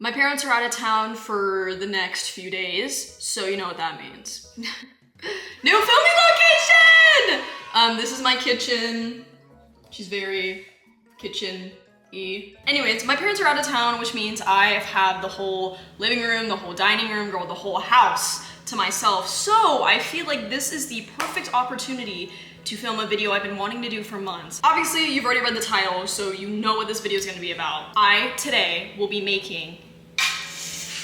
My parents are out of town for the next few days, so you know what that means. New filming location! This is my kitchen. She's very kitchen-y. Anyways, my parents are out of town, which means I have the whole living room, the whole dining room, girl, the whole house to myself. So I feel like this is the perfect opportunity to film a video I've been wanting to do for months. Obviously, you've already read the title, so you know what this video is gonna be about. I, today, will be making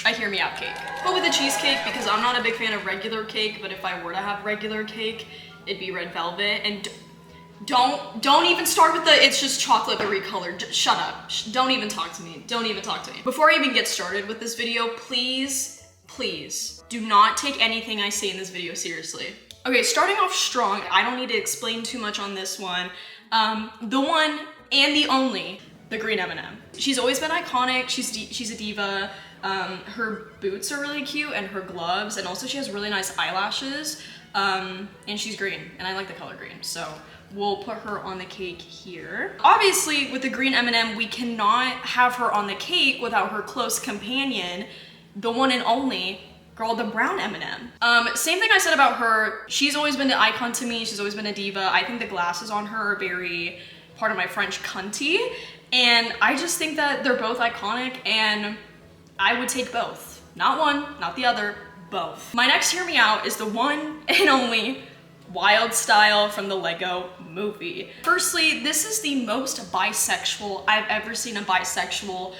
a hear me out cake, but with a cheesecake because I'm not a big fan of regular cake, but if I were to have regular cake, it'd be red velvet. And don't even start with the it's just chocolate but recolored. Shut up. Don't even talk to me. Don't even talk to me. Before I even get started with this video, please do not take anything I say in this video seriously. Okay, starting off strong, I don't need to explain too much on this one. The one and the only, the green M&M. She's always been iconic. She's a diva. Her boots are really cute and her gloves, and also she has really nice eyelashes, and she's green, and I like the color green, so we'll put her on the cake here. Obviously, with the green M&M, we cannot have her on the cake without her close companion, the one and only, girl, the brown M&M. Same thing I said about her. She's always been an icon to me. She's always been a diva. I think the glasses on her are very part of my French cunty, and I just think that they're both iconic, and I would take both. Not one, not the other, both. My next hear me out is the one and only Wild Style from the Lego movie. Firstly, this is the most bisexual I've ever seen a bisexual.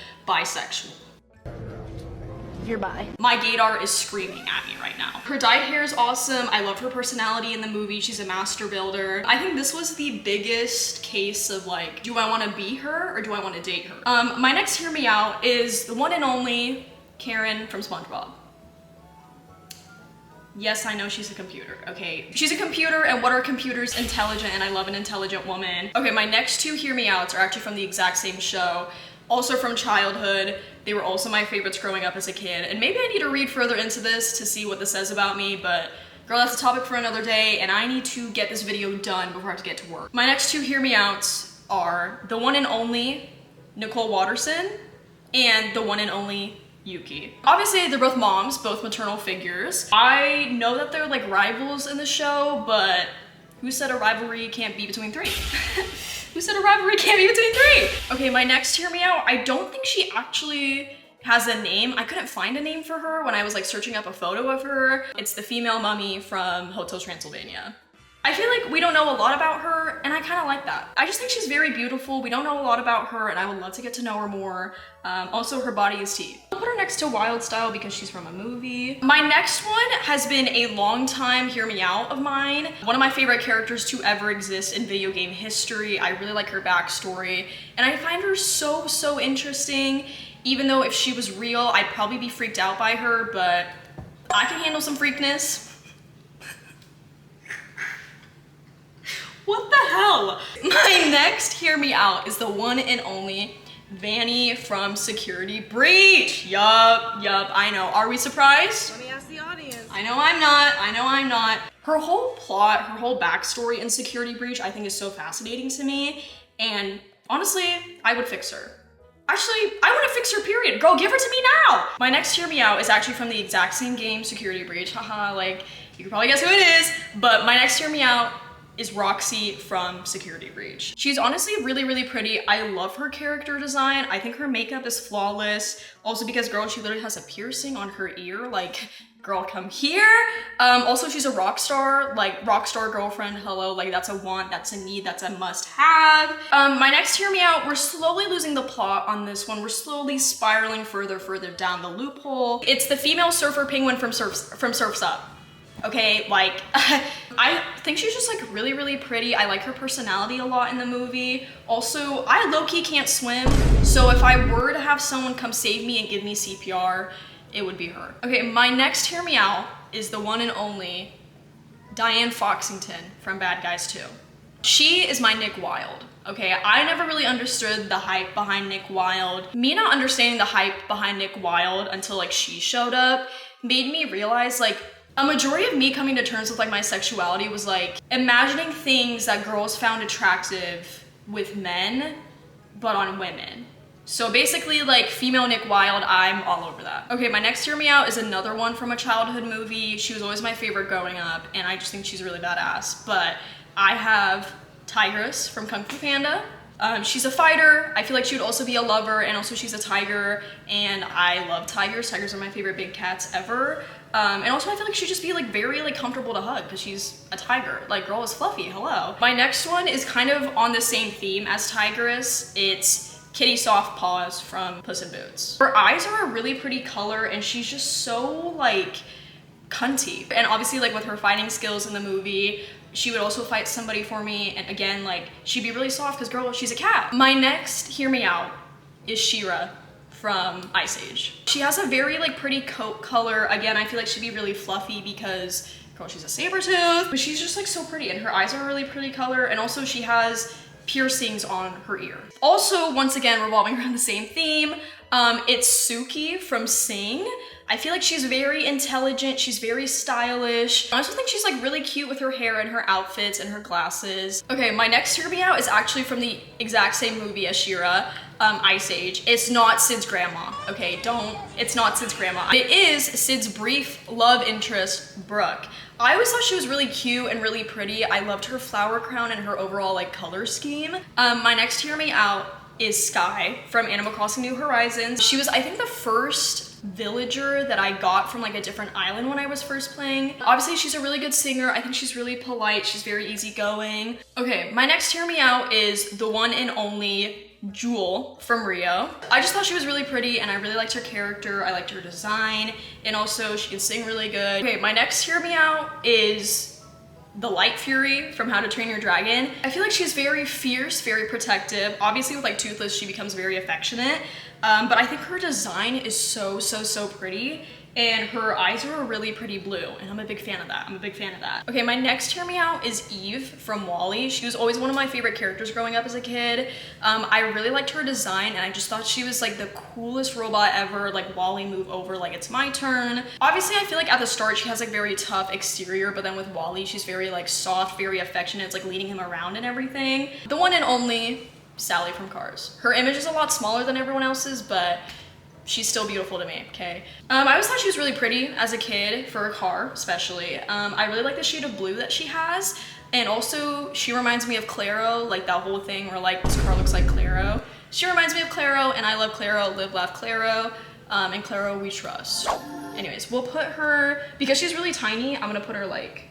You're bi. My gaydar is screaming at me right now. Her dyed hair is awesome. I love her personality in the movie. She's a master builder. I think this was the biggest case of like, do I want to be her or do I want to date her? My next hear me out is the one and only Karen from SpongeBob. Yes, I know she's a computer, okay? She's a computer, and what are computers? Intelligent, and I love an intelligent woman. Okay, my next two hear me outs are actually from the exact same show. Also from childhood. They were also my favorites growing up as a kid. And maybe I need to read further into this to see what this says about me, but girl, that's a topic for another day, and I need to get this video done before I have to get to work. My next two hear me outs are the one and only Nicole Watterson and the one and only Yuki. Obviously, they're both moms, both maternal figures. I know that they're like rivals in the show, but who said a rivalry can't be between three? Who said a rivalry can't be between three? Okay, my next hear me out, I don't think she actually has a name. I couldn't find a name for her when I was like searching up a photo of her. It's the female mummy from Hotel Transylvania. I feel like we don't know a lot about her, and I kind of like that. I just think she's very beautiful. We don't know a lot about her, and I would love to get to know her more. Also, her body is tea. I'll put her next to Wild Style because she's from a movie. My next one has been a long time hear me out of mine. One of my favorite characters to ever exist in video game history. I really like her backstory, and I find her so interesting. Even though if she was real, I'd probably be freaked out by her, but I can handle some freakness. What the hell? My next hear me out is the one and only Vanny from Security Breach. Yup, I know. Are we surprised? Let me ask the audience. I know I'm not. Her whole plot, her whole backstory in Security Breach, I think is so fascinating to me. And honestly, I would fix her. Actually, I want to fix her, period. Girl, give her to me now. My next hear me out is actually from the exact same game, Security Breach. Haha, like, you can probably guess who it is. But my next hear me out is Roxy from Security Breach. She's honestly really pretty. I love her character design. I think her makeup is flawless. Also because, girl, she literally has a piercing on her ear. Like, girl, come here. Also, she's a rock star, like rock star girlfriend. Hello, like that's a want, that's a need, that's a must have. My next hear me out, we're slowly losing the plot on this one. We're slowly spiraling further down the loophole. It's the female surfer penguin from Surf's Up. Okay, like, I think she's just like really pretty. I like her personality a lot in the movie. Also, I low-key can't swim, so if I were to have someone come save me and give me CPR, it would be her. Okay, my next hear me out is the one and only Diane Foxington from Bad Guys 2. She is my Nick Wilde. Okay, I never really understood the hype behind Nick Wilde. Me not understanding the hype behind Nick Wilde until like she showed up made me realize like a majority of me coming to terms with like my sexuality was like imagining things that girls found attractive with men, but on women. So basically like female Nick Wilde, I'm all over that. Okay, my next Hear Me Out is another one from a childhood movie. She was always my favorite growing up, and I just think she's really badass. But I have Tigress from Kung Fu Panda. She's a fighter. I feel like she would also be a lover, and also she's a tiger, and I love tigers. Tigers are my favorite big cats ever. And also I feel like she'd just be like very like comfortable to hug because she's a tiger. Like, girl is fluffy, hello. My next one is kind of on the same theme as Tigress. It's Kitty Soft Paws from Puss in Boots. Her eyes are a really pretty color, and she's just so like cunty. And obviously like with her fighting skills in the movie, she would also fight somebody for me, and again, like, she'd be really soft because, girl, she's a cat. My next Hear Me Out is She-Ra from Ice Age. She has a very, like, pretty coat color. Again, I feel like she'd be really fluffy because, girl, she's a saber tooth, but she's just, like, so pretty, and her eyes are a really pretty color, and also she has piercings on her ear. Also, once again, revolving around the same theme, it's Suki from Sing. I feel like she's very intelligent, she's very stylish. I also think she's like really cute with her hair and her outfits and her glasses. Okay, my next Hear Me Out is actually from the exact same movie as She-Ra, Ice Age. It's not Sid's grandma, okay? It's not Sid's grandma. It is Sid's brief love interest, Brooke. I always thought she was really cute and really pretty. I loved her flower crown and her overall like color scheme. My next Hear Me Out is Sky from Animal Crossing New Horizons. She was, I think, the first villager that I got from like a different island when I was first playing. Obviously, she's a really good singer. I think she's really polite. She's very easygoing. Okay, my next Hear Me Out is the one and only Jewel from Rio. I just thought she was really pretty, and I really liked her character. I liked her design, and also she can sing really good. Okay, my next Hear Me Out is the Light Fury from How to Train Your Dragon. I feel like she's very fierce, very protective. Obviously with like Toothless, she becomes very affectionate, but I think her design is so pretty, and her eyes are a really pretty blue, and I'm a big fan of that. Okay, my next Hear Me Out is Eve from WALL-E. She was always one of my favorite characters growing up as a kid. I really liked her design, and I just thought she was like the coolest robot ever. Like, WALL-E, move over, like it's my turn. Obviously, I feel like at the start she has like very tough exterior, but then with WALL-E, she's very like soft, very affectionate. It's like leading him around and everything. The one and only Sally from Cars. Her image is a lot smaller than everyone else's, but she's still beautiful to me, okay? I always thought she was really pretty as a kid, for a car especially. I really like the shade of blue that she has, and also she reminds me of Claro, like that whole thing where like this car looks like Claro. She reminds me of Claro, and I love Claro, live, laugh, Claro, and Claro we trust. Anyways, we'll put her, because she's really tiny, I'm gonna put her like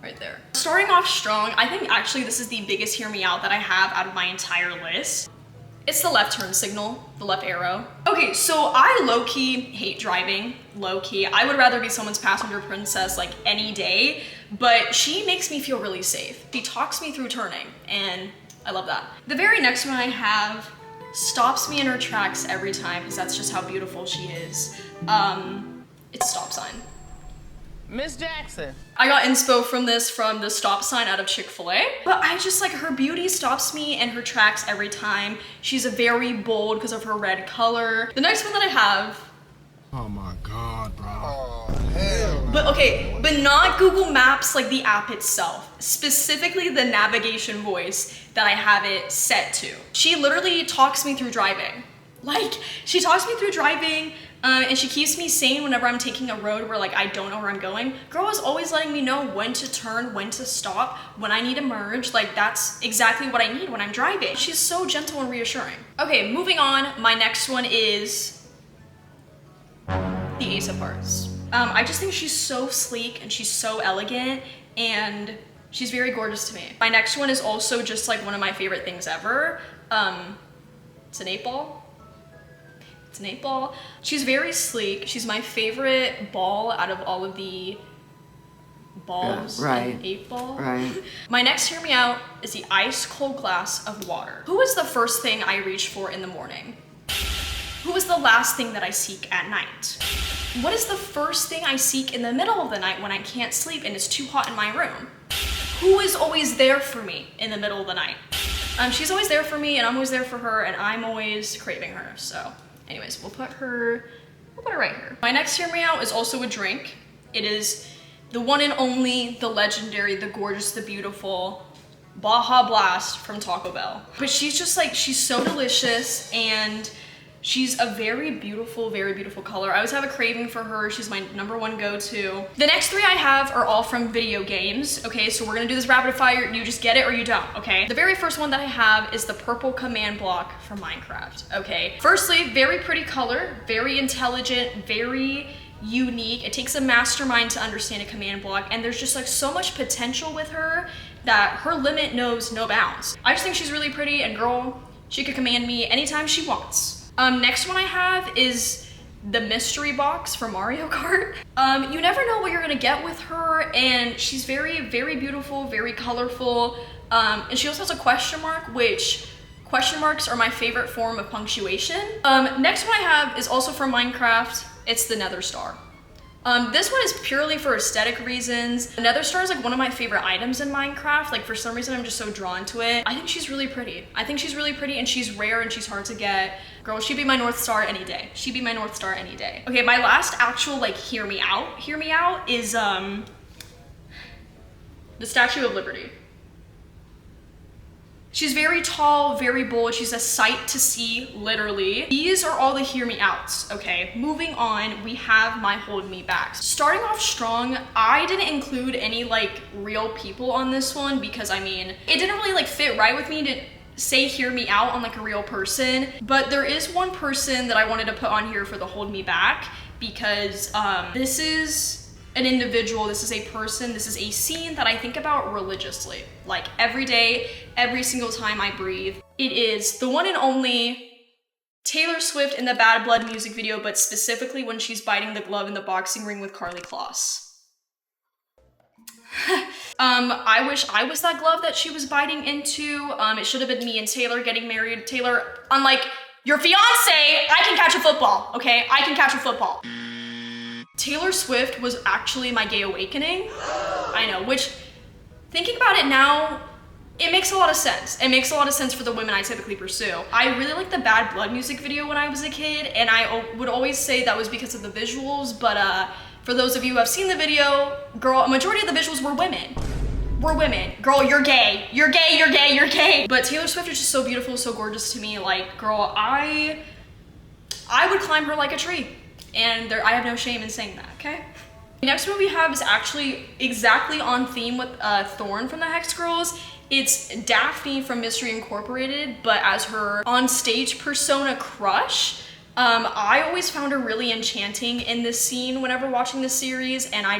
right there. Starting off strong, I think actually this is the biggest Hear Me Out that I have out of my entire list. It's the left turn signal, the left arrow. Okay, so I low-key hate driving, low-key. I would rather be someone's passenger princess like any day, but she makes me feel really safe. She talks me through turning, and I love that. The very next one I have stops me in her tracks every time, because that's just how beautiful she is. It's a stop sign. Miss Jackson. I got inspo from this from the stop sign out of Chick-fil-A, but I just like her beauty stops me in her tracks every time. She's a very bold because of her red color. The next one that I have. Oh my God, bro. Oh, hell. But okay, but not Google Maps, like the app itself, specifically the navigation voice that I have it set to. She literally talks me through driving. Like, she talks me through driving, and she keeps me sane whenever I'm taking a road where like I don't know where I'm going. Girl is always letting me know when to turn, when to stop, when I need to merge. Like, that's exactly what I need when I'm driving. She's so gentle and reassuring. Okay, moving on. My next one is the Ace of Hearts. I just think she's so sleek and she's so elegant, and she's very gorgeous to me. My next one is also just like one of my favorite things ever. It's an 8-ball. It's an 8-ball. She's very sleek. She's my favorite ball out of all of the balls in 8-ball. Right. My next Hear Me Out is the ice cold glass of water. Who is the first thing I reach for in the morning? Who is the last thing that I seek at night? What is the first thing I seek in the middle of the night when I can't sleep and it's too hot in my room? Who is always there for me in the middle of the night? She's always there for me, and I'm always there for her, and I'm always craving her, so. Anyways, we'll put her right here. My next Hear Me Out is also a drink. It is the one and only, the legendary, the gorgeous, the beautiful Baja Blast from Taco Bell. But she's just like, she's so delicious, and She's a very beautiful color. I always have a craving for her. She's my #1 go-to. The next 3 I have are all from video games. Okay, so we're gonna do this rapid fire. You just get it or you don't, okay? The very first one that I have is the purple command block from Minecraft, okay? Firstly, very pretty color, very intelligent, very unique. It takes a mastermind to understand a command block, and there's just like so much potential with her that her limit knows no bounds. I just think she's really pretty, and girl, she could command me anytime she wants. Next one I have is the mystery box for Mario Kart. You never know what you're gonna get with her, and she's very beautiful, very colorful, and she also has a question mark, which question marks are my favorite form of punctuation. Next one I have is also from Minecraft. It's the Nether Star. This one is purely for aesthetic reasons. The Nether Star is like one of my favorite items in Minecraft. Like for some reason, I'm just so drawn to it. I think she's really pretty. I think she's really pretty, and she's rare and she's hard to get. Girl, she'd be my North Star any day. She'd be my North Star any day. Okay, my last actual like hear me out is the Statue of Liberty. She's very tall, very bold. She's a sight to see, literally. These are all the hear me outs, okay? Moving on, we have my hold me back. Starting off strong, I didn't include any like real people on this one because I mean, it didn't really like fit right with me to say hear me out on like a real person, but there is one person that I wanted to put on here for the hold me back because this is an individual, this is a person, this is a scene that I think about religiously. Like every day, every single time I breathe. It is the one and only Taylor Swift in the Bad Blood music video, but specifically when she's biting the glove in the boxing ring with Carly Kloss. I wish I was that glove that she was biting into. It should have been me and Taylor getting married. Taylor, unlike your fiance, I can catch a football, okay? I can catch a football. Taylor Swift was actually my gay awakening. I know, which, thinking about it now, it makes a lot of sense. It makes a lot of sense for the women I typically pursue. I really liked the Bad Blood music video when I was a kid, and I would always say that was because of the visuals, but for those of you who have seen the video, girl, a majority of the visuals were women. We're women. Girl, you're gay. You're gay, you're gay, you're gay. But Taylor Swift is just so beautiful, so gorgeous to me. Like, girl, I would climb her like a tree. And I have no shame in saying that, okay? The next one we have is actually exactly on theme with Thorn from the Hex Girls. It's Daphne from Mystery Incorporated, but as her on-stage persona crush. I always found her really enchanting in this scene whenever watching this series, and I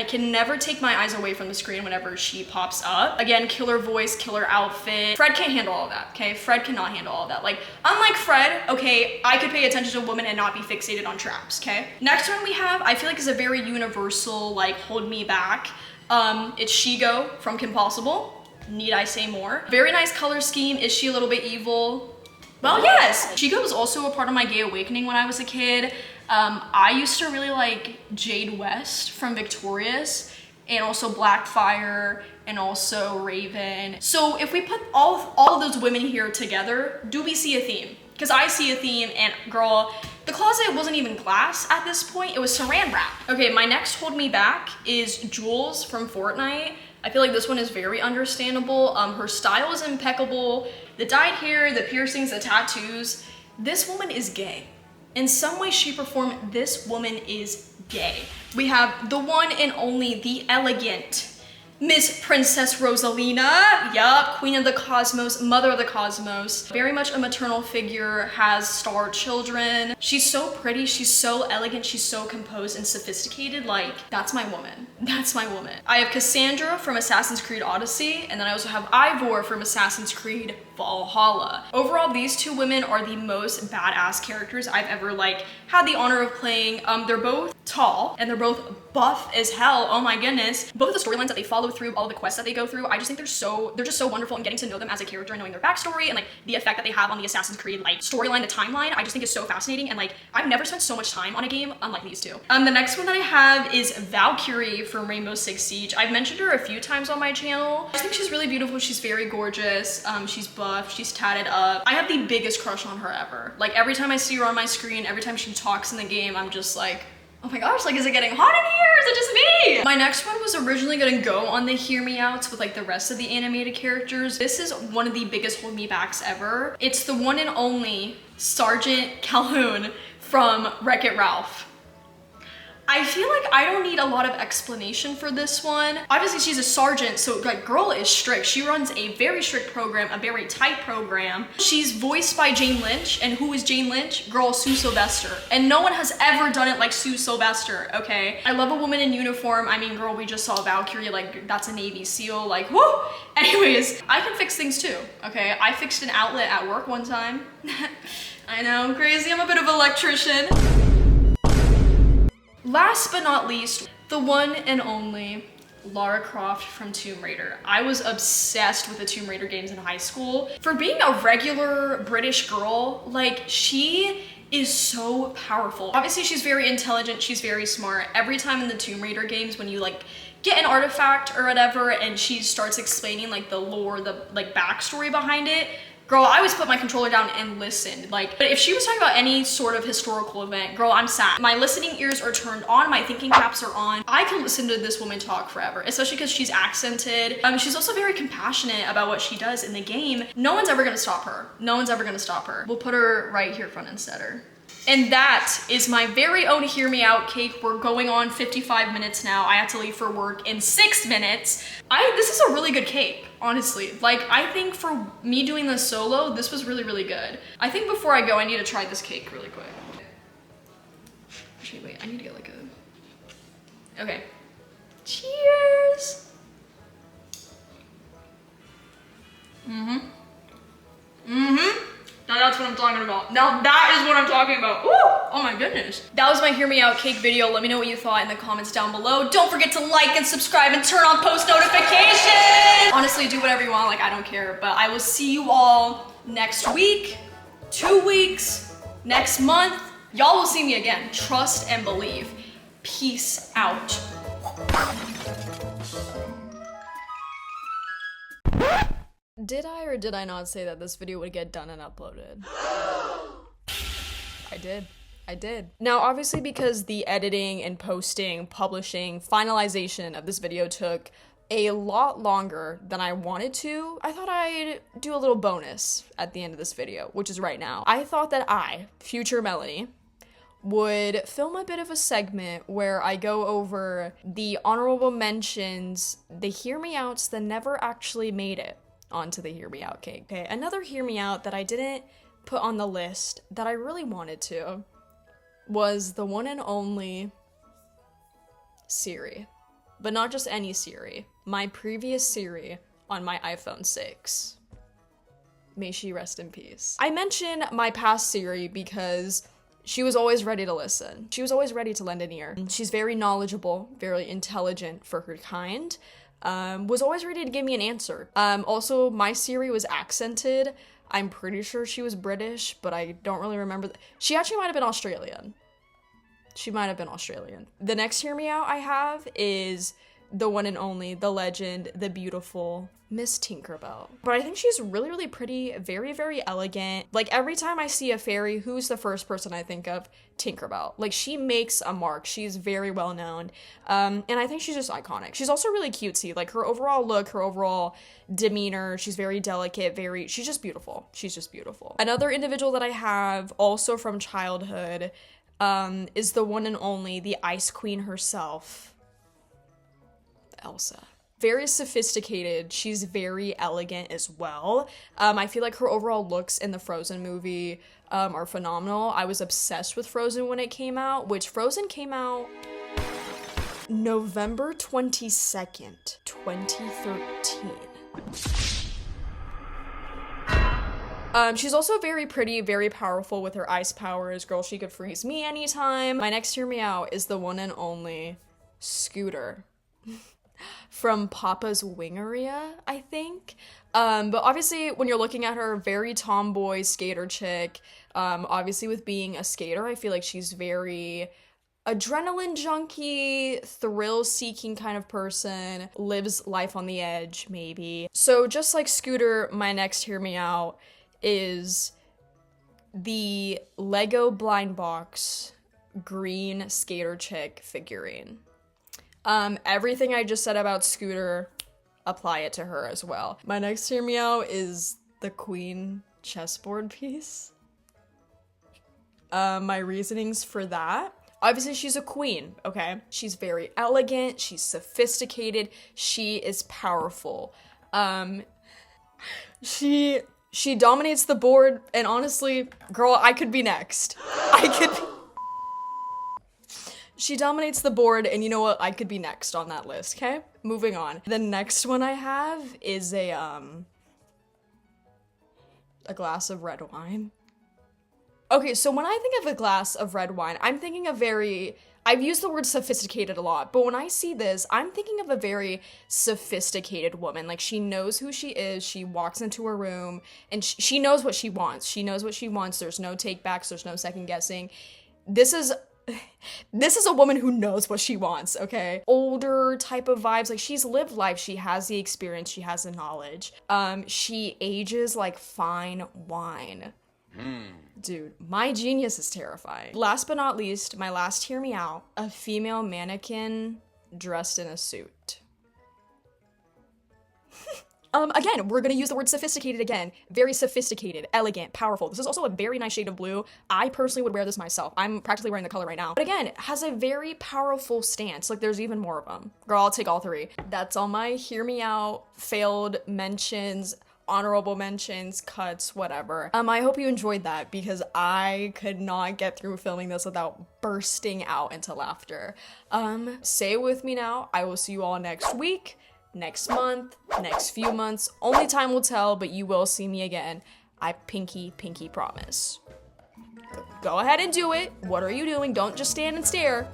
can never take my eyes away from the screen whenever she pops up. Again, killer voice, killer outfit. Fred can't handle all that, okay? Fred cannot handle all that. Like, unlike Fred, okay, I could pay attention to a woman and not be fixated on traps, okay? Next one we have, I feel like is a very universal, like, hold me back. It's Shigo from Kim Possible. Need I say more? Very nice color scheme. Is she a little bit evil? Well, yes! Shigo was also a part of my gay awakening when I was a kid. I used to really like Jade West from Victorious, and also Blackfire, and also Raven. So if we put all of those women here together, do we see a theme? Because I see a theme, and girl, the closet wasn't even glass at this point, it was saran wrap. Okay, my next hold me back is Jules from Fortnite. I feel like this one is very understandable. Her style is impeccable. The dyed hair, the piercings, the tattoos. This woman is gay. In some way, shape, or form, this woman is gay. We have the one and only, the elegant Miss Princess Rosalina. Yup, Queen of the Cosmos, Mother of the Cosmos. Very much a maternal figure, has star children. She's so pretty, she's so elegant, she's so composed and sophisticated. Like, that's my woman. That's my woman. I have Cassandra from Assassin's Creed Odyssey, and then I also have Ivor from Assassin's Creed Valhalla. Overall, these two women are the most badass characters I've ever had the honor of playing. They're both tall and they're both buff as hell. Oh my goodness. Both the storylines that they follow through, all the quests that they go through, I just think they're just so wonderful, and getting to know them as a character and knowing their backstory and the effect that they have on the Assassin's Creed storyline, the timeline, I just think is so fascinating, and I've never spent so much time on a game unlike these two. The next one that I have is Valkyrie from Rainbow Six Siege. I've mentioned her a few times on my channel. I just think she's really beautiful. She's very gorgeous. She's buff, she's tatted up. I have the biggest crush on her ever. Every time I see her on my screen, every time she talks in the game, I'm just like, Oh my gosh, like, is it getting hot in here? Is it just me? My next one was originally gonna go on the Hear Me Outs with like the rest of the animated characters. This is one of the biggest hold me backs ever. It's the one and only Sergeant Calhoun from Wreck-It Ralph. I feel like I don't need a lot of explanation for this one. Obviously she's a sergeant, so like girl is strict. She runs a very strict program, a very tight program. She's voiced by Jane Lynch, and who is Jane Lynch? Girl, Sue Sylvester. And no one has ever done it like Sue Sylvester, okay? I love a woman in uniform. I mean, girl, we just saw Valkyrie, like that's a Navy SEAL, like woo! Anyways, I can fix things too, okay? I fixed an outlet at work one time. I know, crazy, I'm a bit of an electrician. Last but not least, the one and only Lara Croft from Tomb Raider. I was obsessed with the Tomb Raider games in high school. For being a regular British girl, like she is so powerful. Obviously she's very intelligent, she's very smart. Every time in the Tomb Raider games when you like get an artifact or whatever and she starts explaining like the lore, the like backstory behind it, girl, I always put my controller down and listened. Like, but if she was talking about any sort of historical event, girl, I'm sat. My listening ears are turned on, my thinking caps are on. I can listen to this woman talk forever, especially because she's accented. She's also very compassionate about what she does in the game. No one's ever gonna stop her. No one's ever gonna stop her. We'll put her right here front and center. And that is my very own Hear Me Out cake. We're going on 55 minutes now. I have to leave for work in 6 minutes. This is a really good cake, honestly. Like, I think for me doing this solo, this was really, really good. I think before I go, I need to try this cake really quick. Actually, wait, I need to get like a... Okay. Cheers! Now that's what I'm talking about. Now that is what I'm talking about. Ooh, oh my goodness. That was my Hear Me Out cake video. Let me know what you thought in the comments down below. Don't forget to like and subscribe and turn on post notifications. Honestly, do whatever you want, like I don't care. But I will see you all next week, 2 weeks, next month. Y'all will see me again. Trust and believe. Peace out. Did I or did I not say that this video would get done and uploaded? I did. Now, obviously because the editing and posting, publishing, finalization of this video took a lot longer than I wanted to, I thought I'd do a little bonus at the end of this video, which is right now. I thought that I, future Melanie, would film a bit of a segment where I go over the honorable mentions, the Hear Me Outs that never actually made it onto the Hear Me Out cake. Okay, another Hear Me Out that I didn't put on the list that I really wanted to was the one and only Siri. But not just any Siri, my previous Siri on my iPhone 6. May she rest in peace. I mention my past Siri because she was always ready to listen. She was always ready to lend an ear. She's very knowledgeable, very intelligent for her kind. Was always ready to give me an answer. Also, my Siri was accented. I'm pretty sure she was British, but I don't really remember. She actually might have been Australian. She might have been Australian. The next Hear Me Out I have is the one and only, the legend, the beautiful Miss Tinkerbell. But I think she's really, really pretty, very, very elegant. Like every time I see a fairy, who's the first person I think of? Tinkerbell. Like she makes a mark. She's very well known. And I think she's just iconic. She's also really cutesy. Like her overall look, her overall demeanor, she's very delicate, she's just beautiful. She's just beautiful. Another individual that I have also from childhood is the one and only, the Ice Queen herself, Elsa. Very sophisticated. She's very elegant as well. I feel like her overall looks in the Frozen movie are phenomenal. I was obsessed with Frozen when it came out, which Frozen came out November 22nd, 2013. She's also very pretty, very powerful with her ice powers. Girl, she could freeze me anytime. My next Hear Me Out is the one and only Scooter. From Papa's Wingeria, I think. But obviously when you're looking at her, very tomboy skater chick. Obviously with being a skater, I feel like she's very adrenaline junkie, thrill-seeking kind of person, lives life on the edge, maybe. So just like Scooter, my next Hear Me Out is the Lego blind box green skater chick figurine. Everything I just said about Scooter, apply it to her as well. My next hear me out is the queen chessboard piece. My reasonings for that. Obviously, she's a queen, okay? She's very elegant, she's sophisticated, she is powerful. She dominates the board, and honestly, girl, I could be next. She dominates the board, and you know what? I could be next on that list, okay? Moving on. The next one I have is a glass of red wine. Okay, so when I think of a glass of red wine, I'm thinking of I've used the word sophisticated a lot, but when I see this, I'm thinking of a very sophisticated woman. Like, she knows who she is, she walks into her room, and she knows what she wants. She knows what she wants, there's no takebacks, there's no second guessing. This is a woman who knows what she wants, okay? Older type of vibes, like, she's lived life, she has the experience, she has the knowledge. She ages like fine wine. Dude, my genius is terrifying. Last but not least, my last hear me out, a female mannequin dressed in a suit. Again, we're gonna use the word sophisticated again. Very sophisticated, elegant, powerful. This is also a very nice shade of blue. I personally would wear this myself. I'm practically wearing the color right now. But again, it has a very powerful stance. Like, there's even more of them. Girl, I'll take all three. That's all my hear me out, failed mentions, honorable mentions, cuts, whatever. I hope you enjoyed that because I could not get through filming this without bursting out into laughter. Say it with me now. I will see you all next week, next month, next few months. Only time will tell, but you will see me again. I pinky promise. Go ahead and do it. What are you doing? Don't just stand and stare.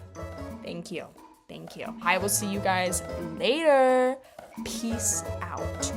Thank you. Thank you. I will see you guys later. Peace out.